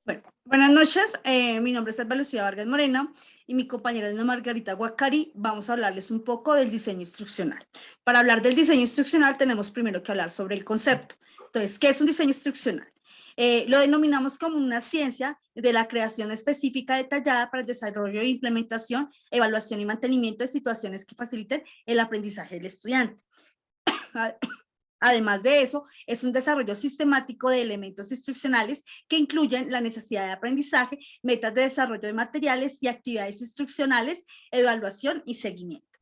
Bueno, buenas noches. Mi nombre es Alba Lucía Vargas Moreno y mi compañera Ana Margarita Guaccari. Vamos a hablarles un poco del diseño instruccional. Para hablar del diseño instruccional tenemos primero que hablar sobre el concepto. Entonces, ¿qué es un diseño instruccional? Lo denominamos como una ciencia de la creación específica detallada para el desarrollo e implementación, evaluación y mantenimiento de situaciones que faciliten el aprendizaje del estudiante. Además de eso, es un desarrollo sistemático de elementos instruccionales que incluyen la necesidad de aprendizaje, metas de desarrollo de materiales y actividades instruccionales, evaluación y seguimiento.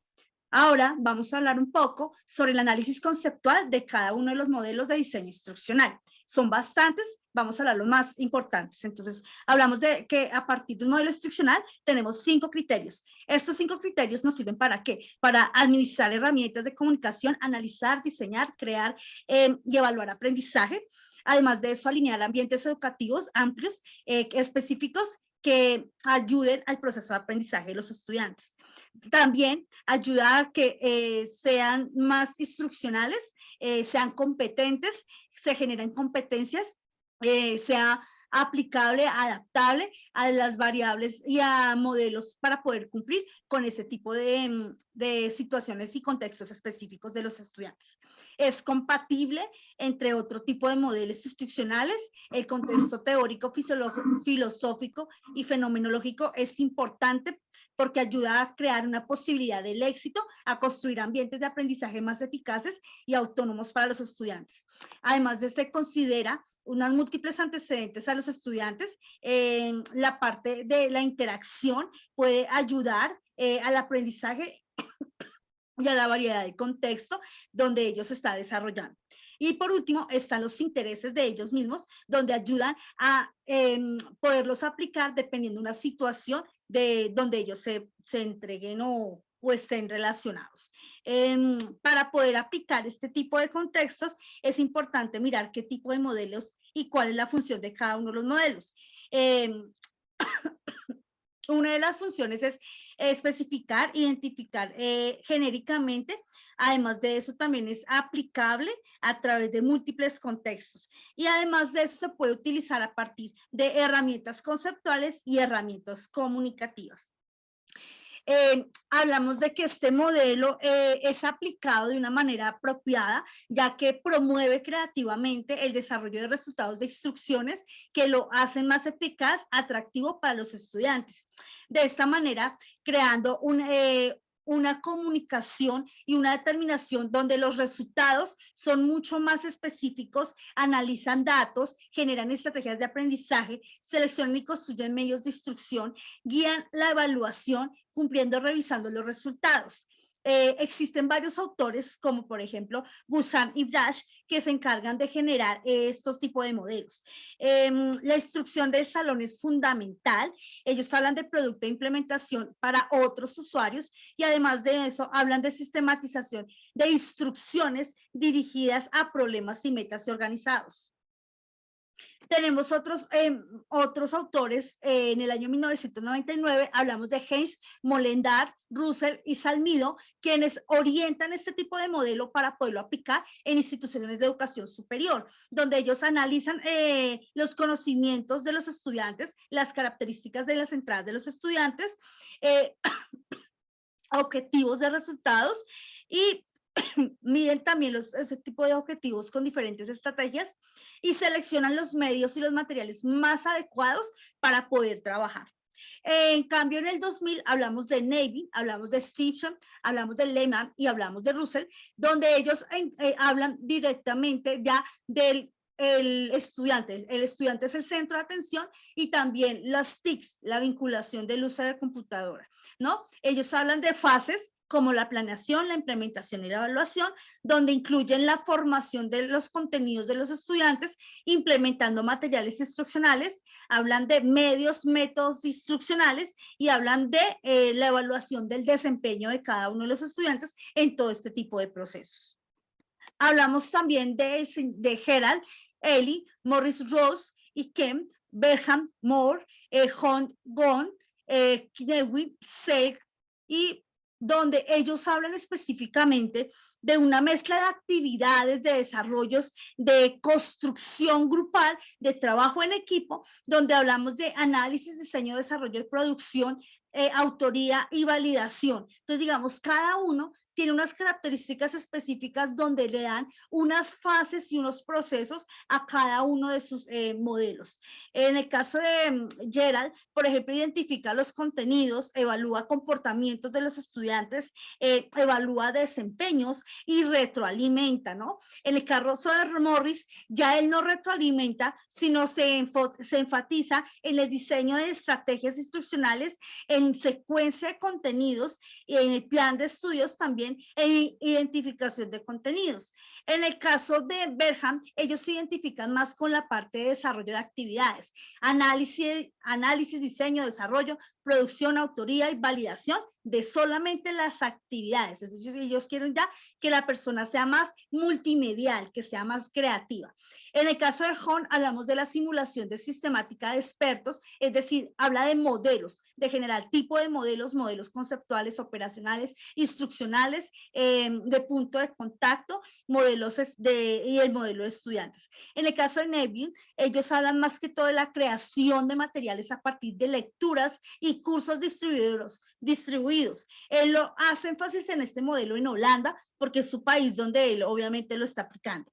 Ahora vamos a hablar un poco sobre el análisis conceptual de cada uno de los modelos de diseño instruccional. Son bastantes, vamos a hablar los más importantes. Entonces, hablamos de que a partir de un modelo instruccional tenemos 5 criterios. Estos 5 criterios nos sirven ¿para qué? Para administrar herramientas de comunicación, analizar, diseñar, crear y evaluar aprendizaje. Además de eso, alinear ambientes educativos amplios, específicos, que ayuden al proceso de aprendizaje de los estudiantes. También ayuda a que sean más instruccionales, sean competentes, se generen competencias, sea aplicable, adaptable a las variables y a modelos para poder cumplir con ese tipo de situaciones y contextos específicos de los estudiantes. Es compatible entre otro tipo de modelos instruccionales. El contexto teórico, filosófico y fenomenológico es importante porque ayuda a crear una posibilidad del éxito, a construir ambientes de aprendizaje más eficaces y autónomos para los estudiantes. Además de se considera unas múltiples antecedentes a los estudiantes, la parte de la interacción puede ayudar al aprendizaje y a la variedad de contexto donde ellos están desarrollando. Y por último, están los intereses de ellos mismos, donde ayudan a poderlos aplicar dependiendo de una situación de donde ellos se entreguen o estén relacionados. Para poder aplicar este tipo de contextos, es importante mirar qué tipo de modelos y cuál es la función de cada uno de los modelos. Una de las funciones es especificar, identificar genéricamente. Además de eso, también es aplicable a través de múltiples contextos. Y además de eso, se puede utilizar a partir de herramientas conceptuales y herramientas comunicativas. Hablamos de que este modelo es aplicado de una manera apropiada, ya que promueve creativamente el desarrollo de resultados de instrucciones que lo hacen más eficaz, atractivo para los estudiantes. De esta manera, creando una comunicación y una determinación donde los resultados son mucho más específicos, analizan datos, generan estrategias de aprendizaje, seleccionan y construyen medios de instrucción, guían la evaluación, cumpliendo, revisando los resultados. Existen varios autores, como por ejemplo Guzan y Brash, que se encargan de generar estos tipos de modelos. La instrucción del salón es fundamental. Ellos hablan de producto de implementación para otros usuarios y además de eso hablan de sistematización de instrucciones dirigidas a problemas y metas organizados. Tenemos otros autores. En el año 1999 hablamos de Heinz, Molendar, Russell y Salmido, quienes orientan este tipo de modelo para poderlo aplicar en instituciones de educación superior, donde ellos analizan los conocimientos de los estudiantes, las características de las entradas de los estudiantes, eh, objetivos de resultados y miden también ese tipo de objetivos con diferentes estrategias y seleccionan los medios y los materiales más adecuados para poder trabajar. En cambio, en el 2000 hablamos de Navy, hablamos de Stevenson, hablamos de Lehman y hablamos de Russell, donde ellos hablan directamente ya del estudiante. El estudiante es el centro de atención y también las TICs, la vinculación del uso de la computadora, ¿no? Ellos hablan de fases como la planeación, la implementación y la evaluación, donde incluyen la formación de los contenidos de los estudiantes, implementando materiales instruccionales, hablan de medios, métodos instruccionales y hablan de la evaluación del desempeño de cada uno de los estudiantes en todo este tipo de procesos. Hablamos también de Gerald, Eli, Morris Ross y Kem, Berham, Moore, Hunt, Gon, Knewin, Seig y donde ellos hablan específicamente de una mezcla de actividades, de desarrollos, de construcción grupal, de trabajo en equipo, donde hablamos de análisis, diseño, desarrollo y producción, autoría y validación. Entonces, digamos, cada uno tiene unas características específicas donde le dan unas fases y unos procesos a cada uno de sus modelos. En el caso de Gerald, por ejemplo, identifica los contenidos, evalúa comportamientos de los estudiantes, evalúa desempeños y retroalimenta, ¿no? En el caso de Morris, ya él no retroalimenta, sino se enfatiza en el diseño de estrategias instruccionales, en secuencia de contenidos y en el plan de estudios también en identificación de contenidos. En el caso de Berham, ellos se identifican más con la parte de desarrollo de actividades, análisis, diseño, desarrollo, producción, autoría y validación de solamente las actividades. Entonces, ellos quieren ya que la persona sea más multimedial, que sea más creativa. En el caso de Hon, hablamos de la simulación de sistemática de expertos, es decir, habla de modelos, de generar tipo de modelos, modelos conceptuales, operacionales, instruccionales, de punto de contacto, modelos y el modelo de estudiantes. En el caso de Neville, ellos hablan más que todo de la creación de materiales a partir de lecturas y cursos distribuidos. Él lo hace énfasis en este modelo en Holanda, porque es su país donde él obviamente lo está aplicando.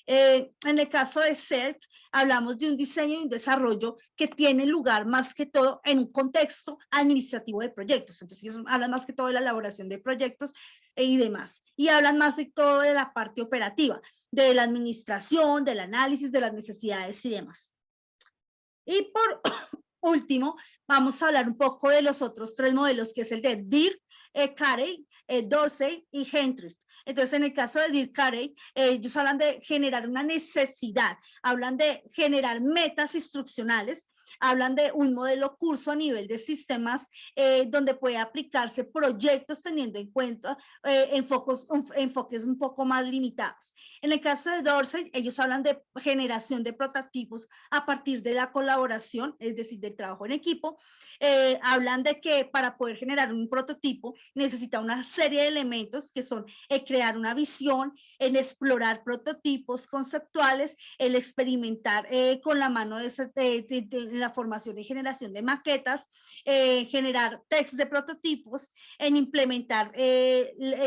En el caso de CERC, hablamos de un diseño y un desarrollo que tiene lugar más que todo en un contexto administrativo de proyectos. Entonces, ellos hablan más que todo de la elaboración de proyectos y demás. Y hablan más de todo de la parte operativa, de la administración, del análisis de las necesidades y demás. Y por último, vamos a hablar un poco de los otros tres modelos, que es el de Dirk, Carey, Dorsey y Hendricks. Entonces, en el caso de Dirk Carey, ellos hablan de generar una necesidad, hablan de generar metas instruccionales, hablan de un modelo curso a nivel de sistemas donde puede aplicarse proyectos teniendo en cuenta enfoques un poco más limitados. En el caso de Dorsey, ellos hablan de generación de prototipos a partir de la colaboración, es decir, del trabajo en equipo. Hablan de que para poder generar un prototipo necesita una serie de elementos que son el crear una visión, el explorar prototipos conceptuales, el experimentar con la mano de la formación y generación de maquetas, generar text de prototipos, en implementar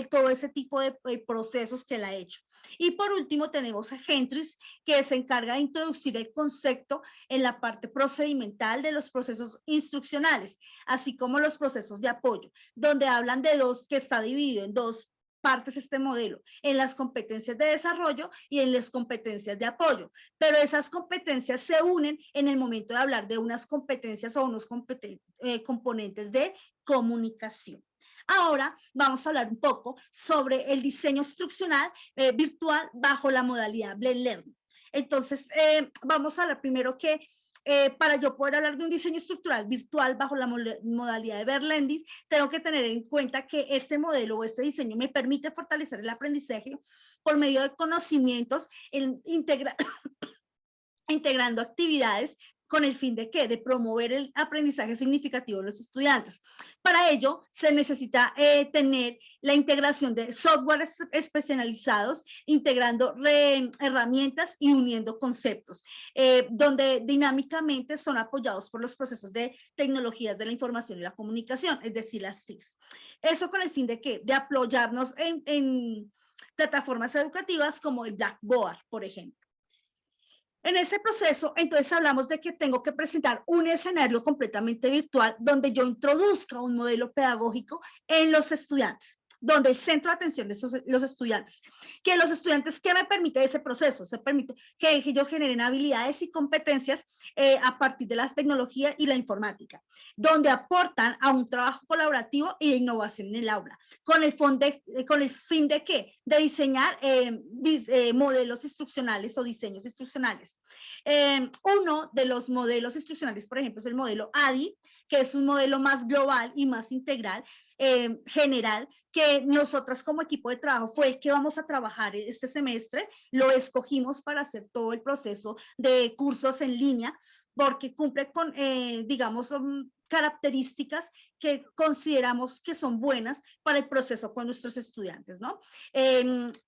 todo ese tipo de procesos que él ha hecho. Y por último tenemos a Hendricks, que se encarga de introducir el concepto en la parte procedimental de los procesos instruccionales, así como los procesos de apoyo, donde hablan de dos, que está dividido en dos partes este modelo, en las competencias de desarrollo y en las competencias de apoyo, pero esas competencias se unen en el momento de hablar de unas competencias o unos componentes de comunicación. Ahora vamos a hablar un poco sobre el diseño instruccional virtual bajo la modalidad Blend Learning. Entonces, vamos a hablar primero que para yo poder hablar de un diseño estructural virtual bajo la modalidad de Berlendis, tengo que tener en cuenta que este modelo o este diseño me permite fortalecer el aprendizaje por medio de conocimientos, integrando actividades con el fin de ¿qué? De promover el aprendizaje significativo de los estudiantes. Para ello, se necesita tener la integración de software especializados, integrando herramientas y uniendo conceptos, donde dinámicamente son apoyados por los procesos de tecnologías de la información y la comunicación, es decir, las TICs. Eso con el fin de ¿qué? De apoyarnos en plataformas educativas como el Blackboard, por ejemplo. En ese proceso, entonces hablamos de que tengo que presentar un escenario completamente virtual donde yo introduzca un modelo pedagógico en los estudiantes, donde el centro de atención de los estudiantes. Que los estudiantes, ¿qué me permite ese proceso? Se permite que ellos generen habilidades y competencias a partir de la tecnología y la informática, donde aportan a un trabajo colaborativo y de innovación en el aula, con el fin de ¿qué? De diseñar modelos instruccionales o diseños instruccionales. Uno de los modelos instruccionales, por ejemplo, es el modelo ADI, que es un modelo más global y más integral, general que nosotras como equipo de trabajo fue el que vamos a trabajar este semestre. Lo escogimos para hacer todo el proceso de cursos en línea porque cumple con, digamos, características que consideramos que son buenas para el proceso con nuestros estudiantes, ¿no?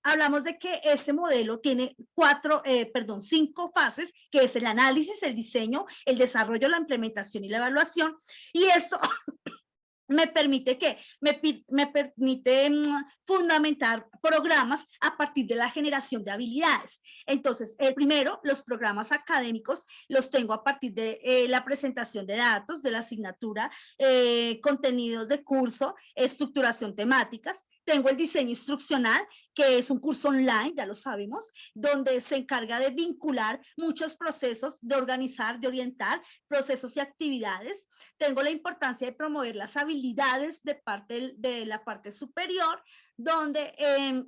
Hablamos de que este modelo tiene cinco fases, que es el análisis, el diseño, el desarrollo, la implementación y la evaluación, y esto me permite me permite fundamentar programas a partir de la generación de habilidades. Entonces, el primero, los programas académicos, los tengo a partir de la presentación de datos, de la asignatura, contenidos de curso, estructuración temáticas. Tengo el diseño instruccional, que es un curso online, ya lo sabemos, donde se encarga de vincular muchos procesos, de organizar, de orientar procesos y actividades. Tengo la importancia de promover las habilidades de la parte superior, donde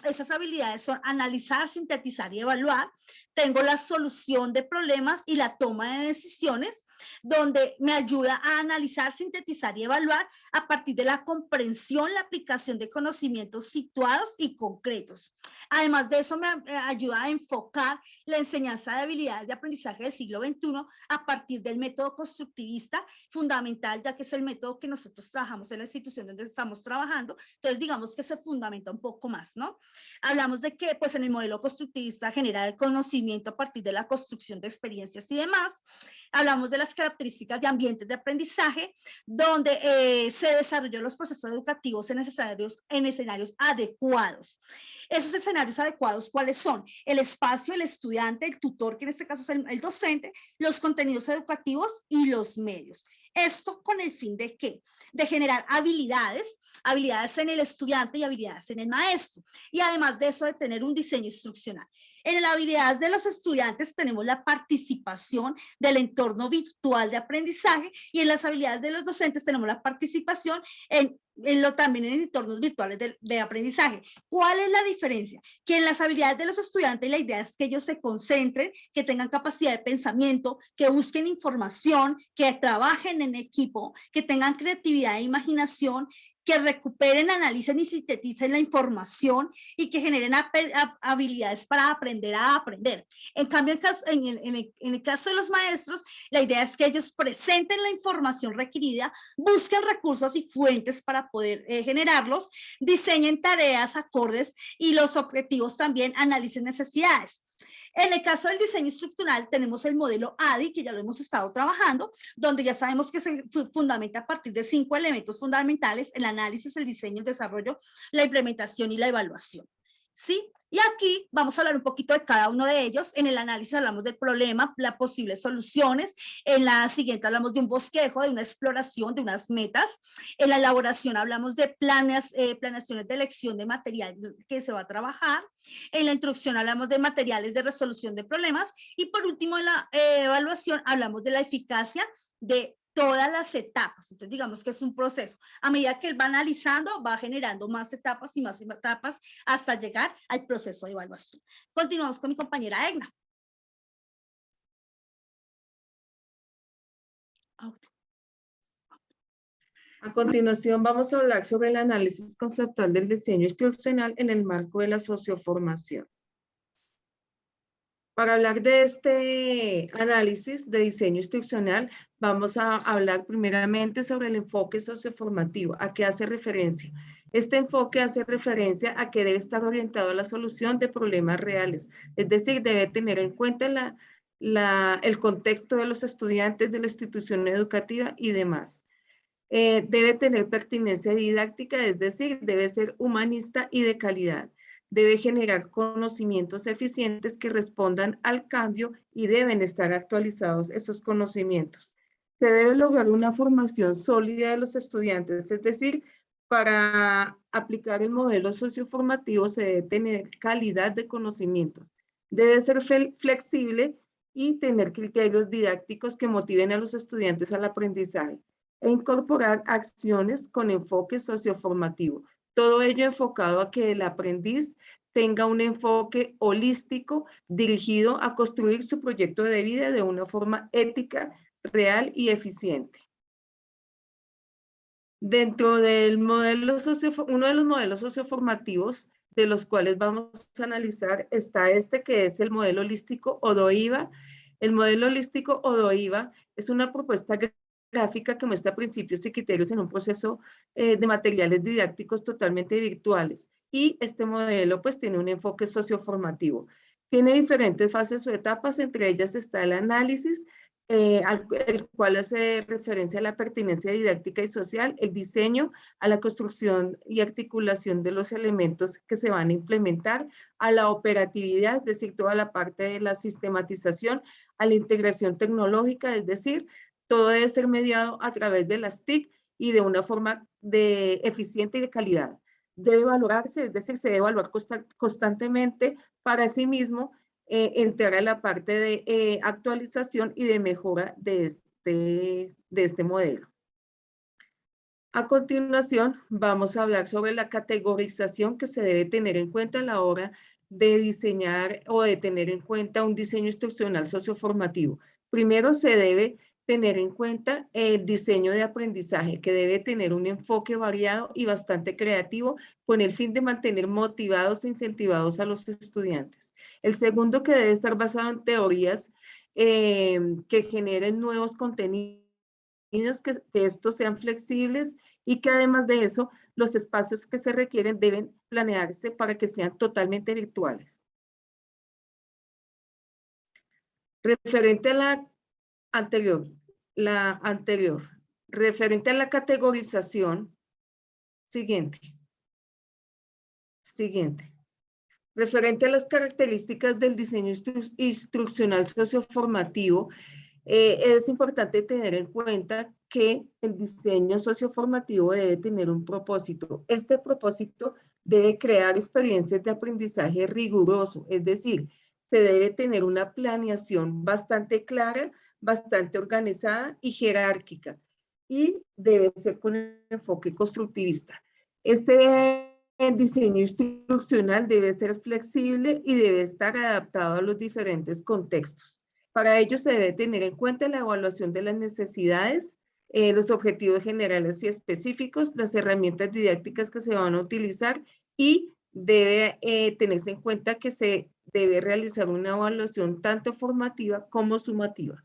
esas habilidades son analizar, sintetizar y evaluar. Tengo la solución de problemas y la toma de decisiones, donde me ayuda a analizar, sintetizar y evaluar a partir de la comprensión, la aplicación de conocimientos situados y concretos. Además de eso, me ayuda a enfocar la enseñanza de habilidades de aprendizaje del siglo XXI a partir del método constructivista, fundamental, ya que es el método que nosotros trabajamos en la institución donde estamos trabajando. Entonces, digamos que se fundamenta un poco más, ¿no? Hablamos de que, pues, en el modelo constructivista genera el conocimiento a partir de la construcción de experiencias y demás. Hablamos de las características de ambientes de aprendizaje, donde se desarrolló los procesos educativos en escenarios adecuados. Esos escenarios adecuados, ¿cuáles son? El espacio, el estudiante, el tutor, que en este caso es el docente, los contenidos educativos y los medios. Esto con el fin de ¿qué? De generar habilidades en el estudiante y habilidades en el maestro. Y además de eso, de tener un diseño instruccional. En las habilidades de los estudiantes tenemos la participación del entorno virtual de aprendizaje, y en las habilidades de los docentes tenemos la participación también en entornos virtuales de aprendizaje. ¿Cuál es la diferencia? Que en las habilidades de los estudiantes la idea es que ellos se concentren, que tengan capacidad de pensamiento, que busquen información, que trabajen en equipo, que tengan creatividad e imaginación, que recuperen, analicen y sinteticen la información y que generen habilidades para aprender a aprender. En cambio, en el caso de los maestros, la idea es que ellos presenten la información requerida, busquen recursos y fuentes para poder generarlos, diseñen tareas acordes y los objetivos también analicen necesidades. En el caso del diseño estructural tenemos el modelo ADI, que ya lo hemos estado trabajando, donde ya sabemos que se fundamenta a partir de 5 elementos fundamentales: el análisis, el diseño, el desarrollo, la implementación y la evaluación. ¿Sí? Y aquí vamos a hablar un poquito de cada uno de ellos. En el análisis hablamos del problema, las posibles soluciones. En la siguiente hablamos de un bosquejo, de una exploración, de unas metas. En la elaboración hablamos de planeaciones de elección de material que se va a trabajar. En la introducción hablamos de materiales de resolución de problemas. Y por último, en la evaluación hablamos de la eficacia de todas las etapas. Entonces, digamos que es un proceso. A medida que él va analizando, va generando más etapas y más etapas hasta llegar al proceso de evaluación. Continuamos con mi compañera Egna. A continuación, vamos a hablar sobre el análisis conceptual del diseño institucional en el marco de la socioformación. Para hablar de este análisis de diseño institucional, vamos a hablar primeramente sobre el enfoque socioformativo. ¿A qué hace referencia? Este enfoque hace referencia a que debe estar orientado a la solución de problemas reales, es decir, debe tener en cuenta el contexto de los estudiantes de la institución educativa y demás. Debe tener pertinencia didáctica, es decir, debe ser humanista y de calidad. Debe generar conocimientos eficientes que respondan al cambio y deben estar actualizados esos conocimientos. Se debe lograr una formación sólida de los estudiantes, es decir, para aplicar el modelo socioformativo se debe tener calidad de conocimientos. Debe ser flexible y tener criterios didácticos que motiven a los estudiantes al aprendizaje e incorporar acciones con enfoque socioformativo. Todo ello enfocado a que el aprendiz tenga un enfoque holístico dirigido a construir su proyecto de vida de una forma ética, real y eficiente. Dentro del modelo uno de los modelos socioformativos de los cuales vamos a analizar está este que es el modelo holístico ODOIVA. El modelo holístico ODOIVA es una propuesta gráfica que muestra principios y criterios en un proceso de materiales didácticos totalmente virtuales. Y este modelo pues tiene un enfoque socioformativo. Tiene diferentes fases o etapas, entre ellas está el análisis, el cual hace referencia a la pertinencia didáctica y social, el diseño, a la construcción y articulación de los elementos que se van a implementar, a la operatividad, es decir, toda la parte de la sistematización, a la integración tecnológica, es decir, todo debe ser mediado a través de las TIC y de una forma eficiente y de calidad. Debe valorarse, es decir, se debe evaluar constantemente para sí mismo entrar a la parte de actualización y de mejora de este modelo. A continuación, vamos a hablar sobre la categorización que se debe tener en cuenta a la hora de diseñar o de tener en cuenta un diseño instruccional socioformativo. Primero se debe tener en cuenta el diseño de aprendizaje, que debe tener un enfoque variado y bastante creativo con el fin de mantener motivados e incentivados a los estudiantes. El segundo, que debe estar basado en teorías que generen nuevos contenidos, que estos sean flexibles y que además de eso, los espacios que se requieren deben planearse para que sean totalmente virtuales. Referente a la anterior, referente a la categorización, siguiente. Referente a las características del diseño instruccional socioformativo, es importante tener en cuenta que el diseño socioformativo debe tener un propósito. Este propósito debe crear experiencias de aprendizaje riguroso, es decir, se debe tener una planeación bastante clara, bastante organizada y jerárquica, y debe ser con enfoque constructivista. El diseño instruccional debe ser flexible y debe estar adaptado a los diferentes contextos. Para ello se debe tener en cuenta la evaluación de las necesidades, los objetivos generales y específicos, las herramientas didácticas que se van a utilizar y debe tenerse en cuenta que se debe realizar una evaluación tanto formativa como sumativa.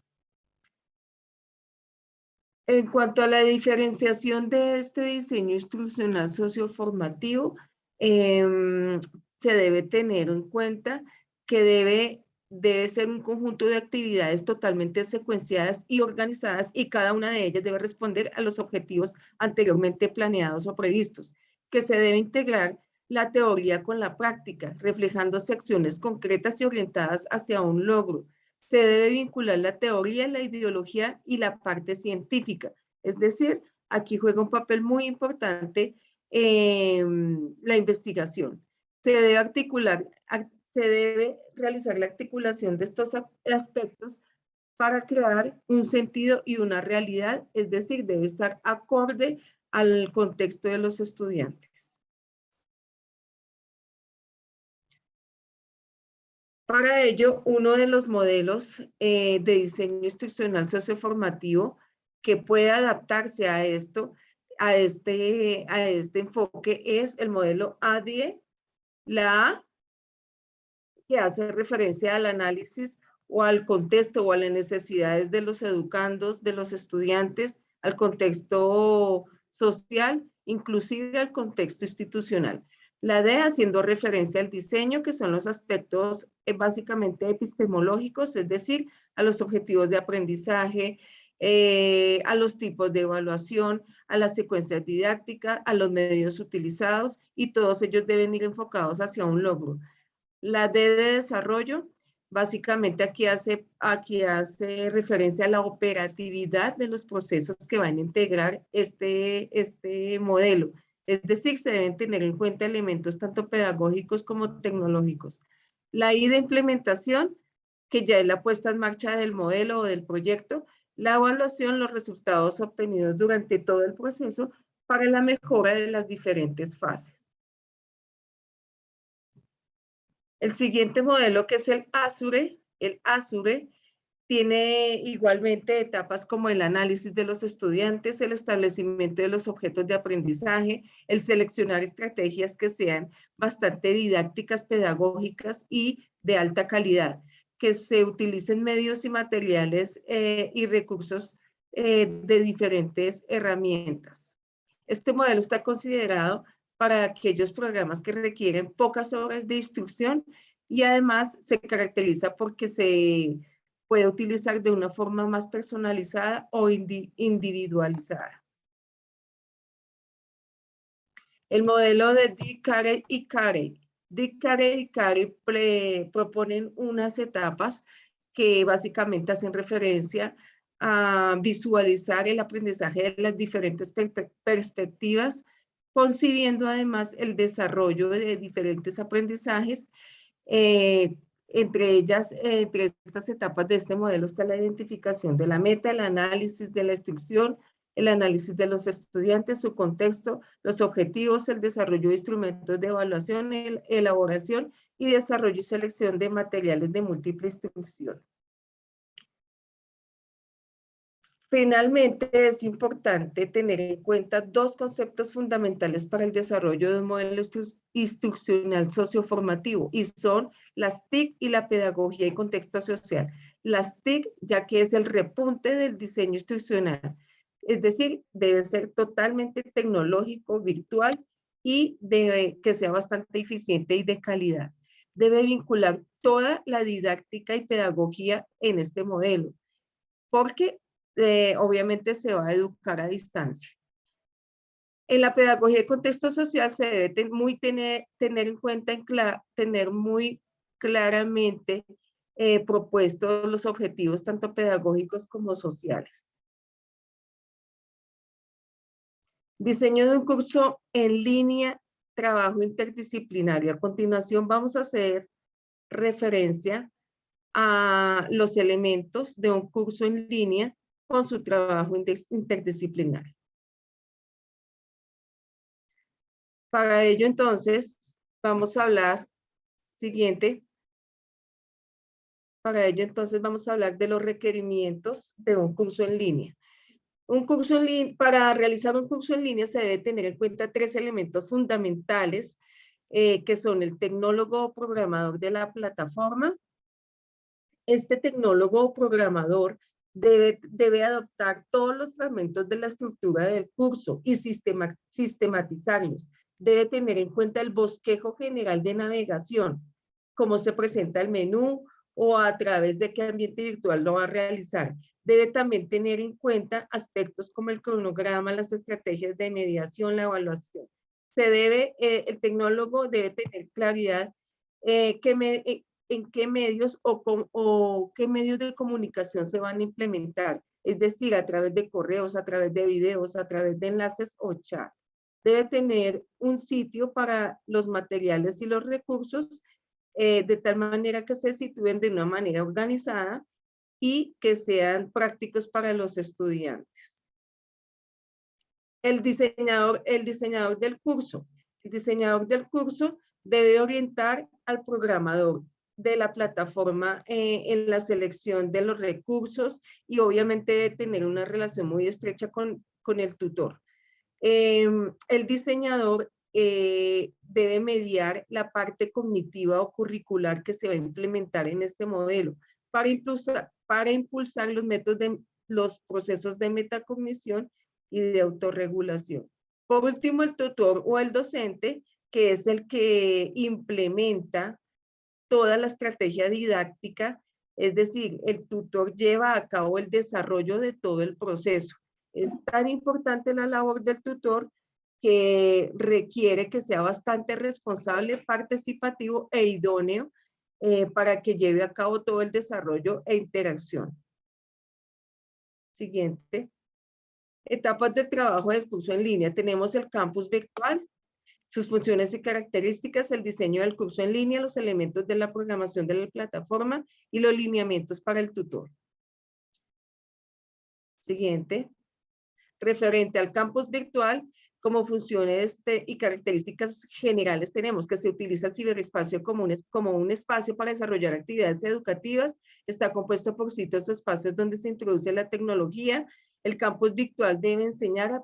En cuanto a la diferenciación de este diseño instruccional socioformativo, se debe tener en cuenta que debe ser un conjunto de actividades totalmente secuenciadas y organizadas, y cada una de ellas debe responder a los objetivos anteriormente planeados o previstos, que se debe integrar la teoría con la práctica, reflejando acciones concretas y orientadas hacia un logro. Se debe vincular la teoría, la ideología y la parte científica. Es decir, aquí juega un papel muy importante la investigación. Se debe realizar la articulación de estos aspectos para crear un sentido y una realidad, es decir, debe estar acorde al contexto de los estudiantes. Para ello, uno de los modelos de diseño instruccional socioformativo que puede adaptarse a esto, a este enfoque, es el modelo ADIE. La A, que hace referencia al análisis o al contexto o a las necesidades de los educandos, de los estudiantes, al contexto social, inclusive al contexto institucional. La D, haciendo referencia al diseño, que son los aspectos básicamente epistemológicos, es decir, a los objetivos de aprendizaje, a los tipos de evaluación, a las secuencias didácticas, a los medios utilizados, y todos ellos deben ir enfocados hacia un logro. La D de desarrollo, básicamente aquí hace referencia a la operatividad de los procesos que van a integrar este modelo. Es decir, se deben tener en cuenta elementos tanto pedagógicos como tecnológicos. La I de implementación, que ya es la puesta en marcha del modelo o del proyecto. La evaluación, los resultados obtenidos durante todo el proceso para la mejora de las diferentes fases. El siguiente modelo, que es el ASURE Tiene igualmente etapas como el análisis de los estudiantes, el establecimiento de los objetos de aprendizaje, el seleccionar estrategias que sean bastante didácticas, pedagógicas y de alta calidad, que se utilicen medios y materiales y recursos de diferentes herramientas. Este modelo está considerado para aquellos programas que requieren pocas horas de instrucción y además se caracteriza porque se puede utilizar de una forma más personalizada o individualizada. El modelo de Dick, Carey y Carey. Dick, Carey y Carey proponen unas etapas que básicamente hacen referencia a visualizar el aprendizaje de las diferentes perspectivas, concibiendo además el desarrollo de diferentes aprendizajes. Entre ellas, entre estas etapas de este modelo está la identificación de la meta, el análisis de la instrucción, el análisis de los estudiantes, su contexto, los objetivos, el desarrollo de instrumentos de evaluación, elaboración y desarrollo y selección de materiales de múltiple instrucción. Finalmente, es importante tener en cuenta dos conceptos fundamentales para el desarrollo de un modelo instruccional socioformativo, y son las TIC y la pedagogía y contexto social. Las TIC, ya que es el repunte del diseño instruccional, es decir, debe ser totalmente tecnológico, virtual, y debe que sea bastante eficiente y de calidad. Debe vincular toda la didáctica y pedagogía en este modelo, porque obviamente se va a educar a distancia. En la pedagogía de contexto social se debe tener en cuenta, tener muy claramente propuestos los objetivos tanto pedagógicos como sociales. Diseño de un curso en línea, trabajo interdisciplinario. A continuación vamos a hacer referencia a los elementos de un curso en línea con su trabajo interdisciplinario. Para ello, entonces, vamos a hablar, siguiente. Para ello, entonces, vamos a hablar de los requerimientos de un curso en línea. Para realizar un curso en línea se debe tener en cuenta tres elementos fundamentales, que son el tecnólogo o programador de la plataforma. Este tecnólogo o programador debe adoptar todos los fragmentos de la estructura del curso y sistematizarlos. Debe tener en cuenta el bosquejo general de navegación, cómo se presenta el menú o a través de qué ambiente virtual lo va a realizar. Debe también tener en cuenta aspectos como el cronograma, las estrategias de mediación, la evaluación. El tecnólogo debe tener claridad en qué medios o qué medios de comunicación se van a implementar, es decir, a través de correos, a través de videos, a través de enlaces o chat. Debe tener un sitio para los materiales y los recursos, de tal manera que se sitúen de una manera organizada y que sean prácticos para los estudiantes. El diseñador del curso. El diseñador del curso debe orientar al programador de la plataforma en la selección de los recursos y obviamente debe tener una relación muy estrecha con el tutor. El diseñador debe mediar la parte cognitiva o curricular que se va a implementar en este modelo para impulsar los procesos de metacognición y de autorregulación. Por último, el tutor o el docente, que es el que implementa toda la estrategia didáctica, es decir, el tutor lleva a cabo el desarrollo de todo el proceso. Es tan importante la labor del tutor que requiere que sea bastante responsable, participativo e idóneo para que lleve a cabo todo el desarrollo e interacción. Siguiente. Etapas del trabajo del curso en línea. Tenemos el campus virtual, sus funciones y características, el diseño del curso en línea, los elementos de la programación de la plataforma y los lineamientos para el tutor. Siguiente. Referente al campus virtual, Como funciones y características generales tenemos que se utiliza el ciberespacio como un espacio para desarrollar actividades educativas. Está compuesto por sitios o espacios donde se introduce la tecnología. El campus virtual debe enseñar,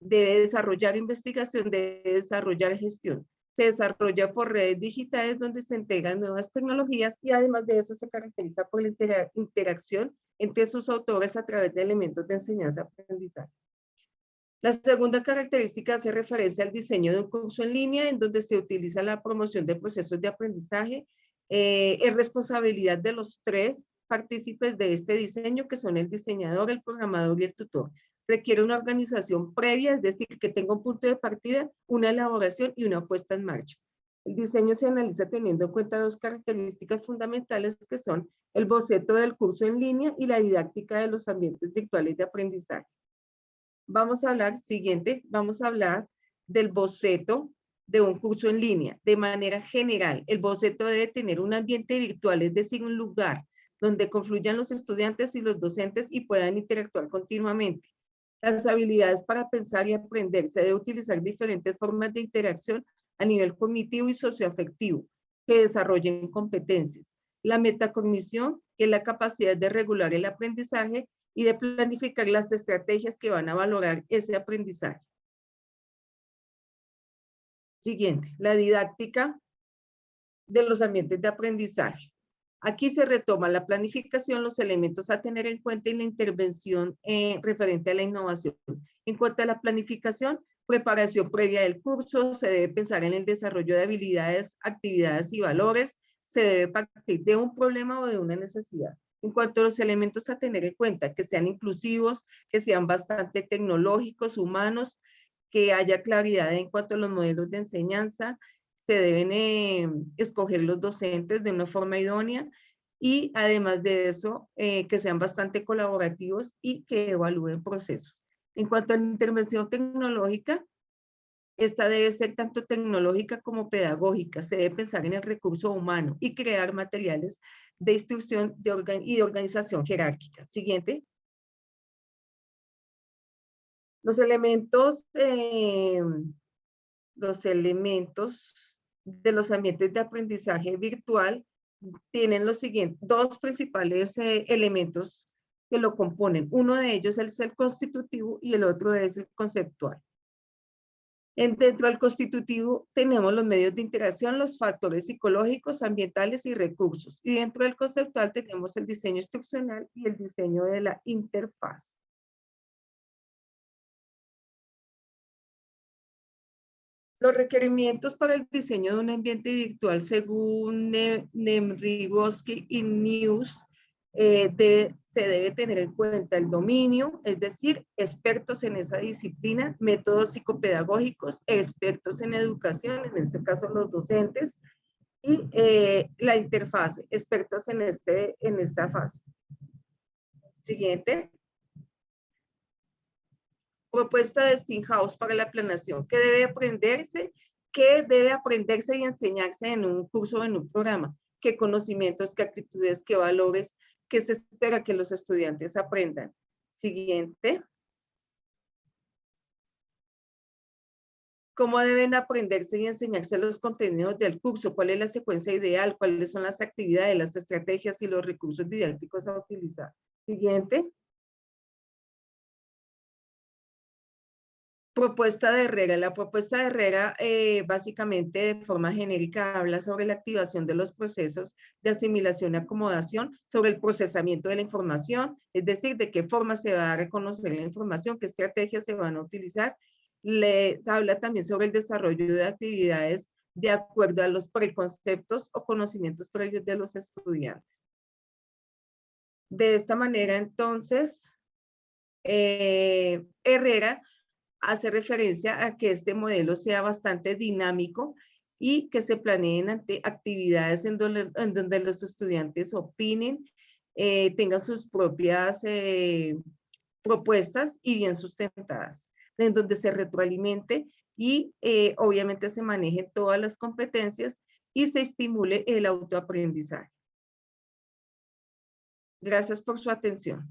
debe desarrollar investigación, debe desarrollar gestión. Se desarrolla por redes digitales donde se integran nuevas tecnologías y además de eso se caracteriza por la interacción entre sus autores a través de elementos de enseñanza-aprendizaje. La segunda característica hace referencia al diseño de un curso en línea en donde se utiliza la promoción de procesos de aprendizaje. Es responsabilidad de los 3 partícipes de este diseño, que son el diseñador, el programador y el tutor. Requiere una organización previa, es decir, que tenga un punto de partida, una elaboración y una puesta en marcha. El diseño se analiza teniendo en cuenta 2 características fundamentales que son el boceto del curso en línea y la didáctica de los ambientes virtuales de aprendizaje. Vamos a hablar del boceto de un curso en línea. De manera general, el boceto debe tener un ambiente virtual, es decir, un lugar donde confluyan los estudiantes y los docentes y puedan interactuar continuamente. Las habilidades para pensar y aprender. Se debe utilizar diferentes formas de interacción a nivel cognitivo y socioafectivo que desarrollen competencias. La metacognición, que es la capacidad de regular el aprendizaje y de planificar las estrategias que van a valorar ese aprendizaje. Siguiente, la didáctica de los ambientes de aprendizaje. Aquí se retoma la planificación, los elementos a tener en cuenta y la intervención referente a la innovación. En cuanto a la planificación, preparación previa del curso, se debe pensar en el desarrollo de habilidades, actividades y valores, se debe partir de un problema o de una necesidad. En cuanto a los elementos a tener en cuenta, que sean inclusivos, que sean bastante tecnológicos, humanos, que haya claridad en cuanto a los modelos de enseñanza, se deben escoger los docentes de una forma idónea y además de eso, que sean bastante colaborativos y que evalúen procesos. En cuanto a la intervención tecnológica, esta debe ser tanto tecnológica como pedagógica. Se debe pensar en el recurso humano y crear materiales de instrucción y de organización jerárquica. Siguiente. Los elementos de los ambientes de aprendizaje virtual tienen los siguientes, 2 principales elementos que lo componen. Uno de ellos es el constitutivo y el otro es el conceptual. Dentro del constitutivo tenemos los medios de interacción, los factores psicológicos, ambientales y recursos. Y dentro del conceptual tenemos el diseño instruccional y el diseño de la interfaz. Los requerimientos para el diseño de un ambiente virtual, según Nemrivosky y News, se debe tener en cuenta el dominio, es decir, expertos en esa disciplina, métodos psicopedagógicos, expertos en educación, en este caso los docentes, y la interfaz, expertos en esta fase. Siguiente. Propuesta de Steinhaus para la planeación. ¿Qué debe aprenderse? ¿Qué debe aprenderse y enseñarse en un curso o en un programa? ¿Qué conocimientos, qué actitudes, qué valores, qué se espera que los estudiantes aprendan? Siguiente. ¿Cómo deben aprenderse y enseñarse los contenidos del curso? ¿Cuál es la secuencia ideal? ¿Cuáles son las actividades, las estrategias y los recursos didácticos a utilizar? Siguiente. Propuesta de Herrera. La propuesta de Herrera básicamente de forma genérica habla sobre la activación de los procesos de asimilación y acomodación, sobre el procesamiento de la información, es decir, de qué forma se va a reconocer la información, qué estrategias se van a utilizar. Les habla también sobre el desarrollo de actividades de acuerdo a los preconceptos o conocimientos previos de los estudiantes. De esta manera, entonces, Herrera hace referencia a que este modelo sea bastante dinámico y que se planeen actividades en donde los estudiantes opinen, tengan sus propias propuestas y bien sustentadas, en donde se retroalimente y obviamente se manejen todas las competencias y se estimule el autoaprendizaje. Gracias por su atención.